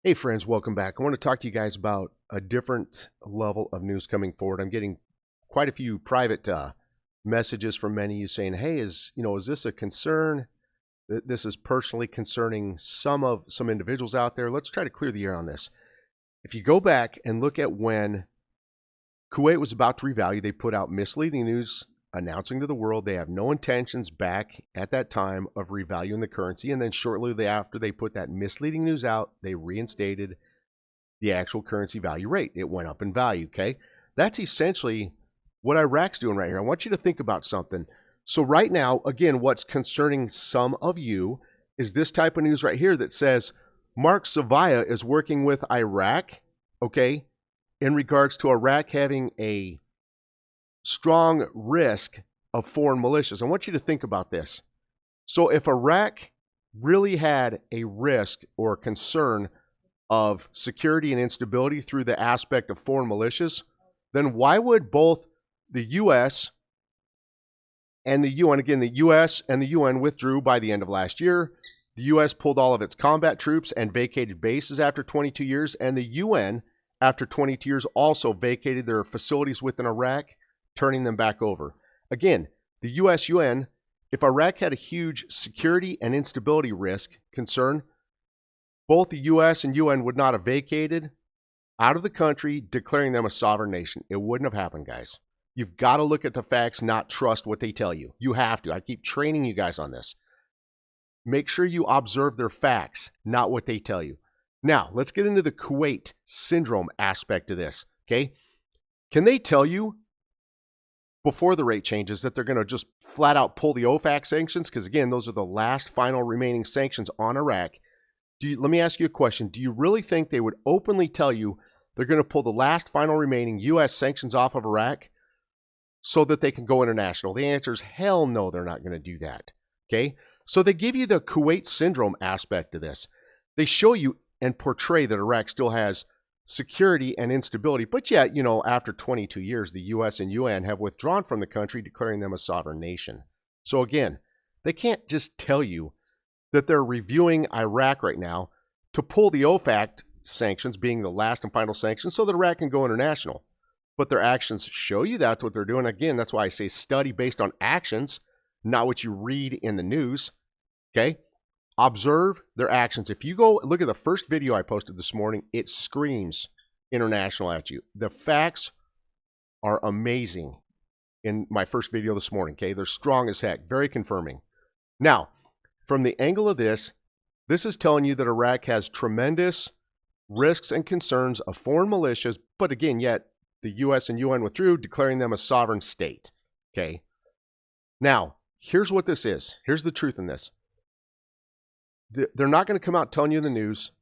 Hey friends, welcome back. I want to talk to you guys about a different level of news coming forward. I'm getting quite a few private messages from many of you saying, "Hey, is this a concern? This is personally concerning some individuals out there. Let's try to clear the air on this." If you go back and look at when Kuwait was about to revalue, they put out misleading news announcing to the world they have no intentions back at that time of revaluing the currency. And then shortly after they put that misleading news out, they reinstated the actual currency value rate. It went up in value, okay? That's essentially what Iraq's doing right here. I want you to think about something. So right now, again, what's concerning some of you is this type of news right here that says Mark Savaya is working with Iraq, okay, in regards to Iraq having a strong risk of foreign militias. I want you to think about this. So if Iraq really had a risk or concern of security and instability through the aspect of foreign militias, then why would both the U.S. and the UN, again, the U.S. and the UN withdrew by the end of last year. The U.S. pulled all of its combat troops and vacated bases after 22 years, and the UN, after 22 years, also vacated their facilities within Iraq, turning them back over. Again, the U.S. UN, if Iraq had a huge security and instability risk concern, both the U.S. and UN would not have vacated out of the country, declaring them a sovereign nation. It wouldn't have happened, guys. You've got to look at the facts, not trust what they tell you. You have to. I keep training you guys on this. Make sure you observe their facts, not what they tell you. Now, let's get into the Kuwait syndrome aspect of this, okay? Can they tell you before the rate changes that they're going to just flat out pull the OFAC sanctions? Because, again, those are the last final remaining sanctions on Iraq. Let me ask you a question. Do you really think they would openly tell you they're going to pull the last final remaining U.S. sanctions off of Iraq so that they can go international? The answer is hell no, they're not going to do that. Okay? So they give you the Kuwait syndrome aspect of this. They show you and portray that Iraq still has security and instability, but yet, after 22 years, the U.S. and UN have withdrawn from the country, declaring them a sovereign nation. So again, they can't just tell you that they're reviewing Iraq right now to pull the OFAC sanctions, being the last and final sanctions, so that Iraq can go international. But their actions show you that's what they're doing. Again, that's why I say study based on actions, not what you read in the news. Okay? Observe their actions. If you go look at the first video I posted this morning, it screams international at you. The facts are amazing in my first video this morning. Okay? They're strong as heck, very confirming. Now, from the angle of this is telling you that Iraq has tremendous risks and concerns of foreign militias, but again, yet the U.S. and UN withdrew, declaring them a sovereign state. Okay? Now, here's what this is. Here's the truth in this. They're not going to come out telling you in the news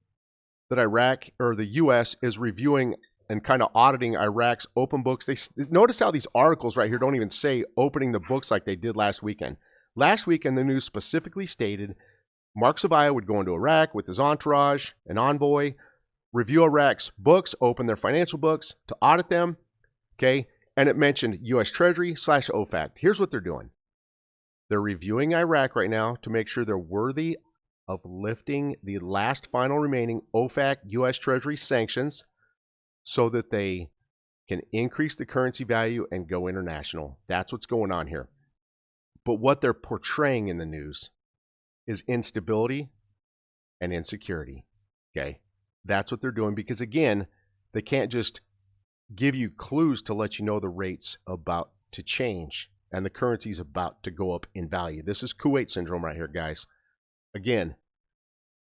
that Iraq or the U.S. is reviewing and kind of auditing Iraq's open books. Notice how these articles right here don't even say opening the books like they did last weekend. Last weekend, the news specifically stated Mark Savaya would go into Iraq with his entourage, an envoy, review Iraq's books, open their financial books to audit them, okay? And it mentioned U.S. Treasury / OFAC. Here's what they're doing. They're reviewing Iraq right now to make sure they're worthy of lifting the last final remaining OFAC U.S. Treasury sanctions so that they can increase the currency value and go international. That's what's going on here. But what they're portraying in the news is instability and insecurity. Okay? That's what they're doing because, again, they can't just give you clues to let you know the rate's about to change and the currency's about to go up in value. This is Kuwait syndrome right here, guys. Again,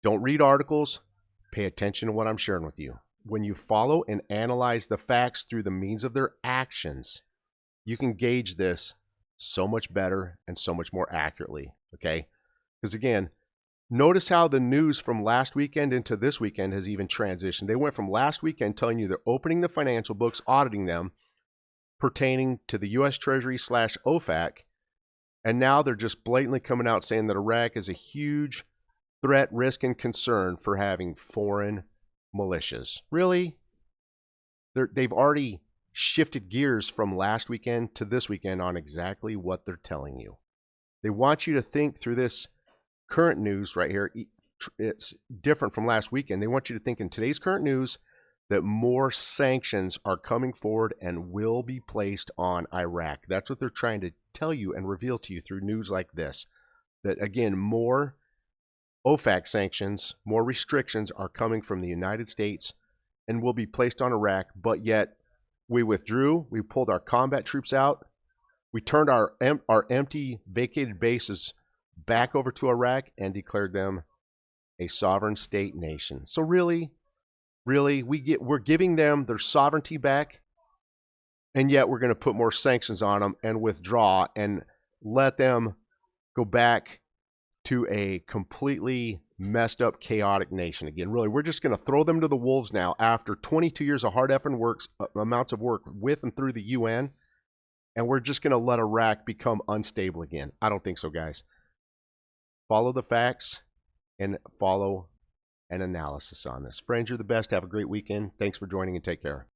don't read articles. Pay attention to what I'm sharing with you. When you follow and analyze the facts through the means of their actions, you can gauge this so much better and so much more accurately, okay? Because again, notice how the news from last weekend into this weekend has even transitioned. They went from last weekend telling you they're opening the financial books, auditing them, pertaining to the U.S. Treasury / OFAC, and now they're just blatantly coming out saying that Iraq is a huge threat, risk, and concern for having foreign militias. Really? They've already shifted gears from last weekend to this weekend on exactly what they're telling you. They want you to think through this current news right here. it's different from last weekend. They want you to think in today's current news that more sanctions are coming forward and will be placed on Iraq. That's what they're trying to tell you and reveal to you through news like this. That again, more OFAC sanctions, more restrictions are coming from the United States and will be placed on Iraq, but yet we withdrew, we pulled our combat troops out, we turned our empty, vacated bases back over to Iraq and declared them a sovereign state nation. So really, we're giving them their sovereignty back, and yet we're going to put more sanctions on them and withdraw and let them go back to a completely messed up, chaotic nation again. Really, we're just going to throw them to the wolves now after 22 years of hard effort and amounts of work with and through the UN, and we're just going to let Iraq become unstable again. I don't think so, guys. Follow the facts and follow an analysis on this. Friends, you're the best. Have a great weekend. Thanks for joining and take care.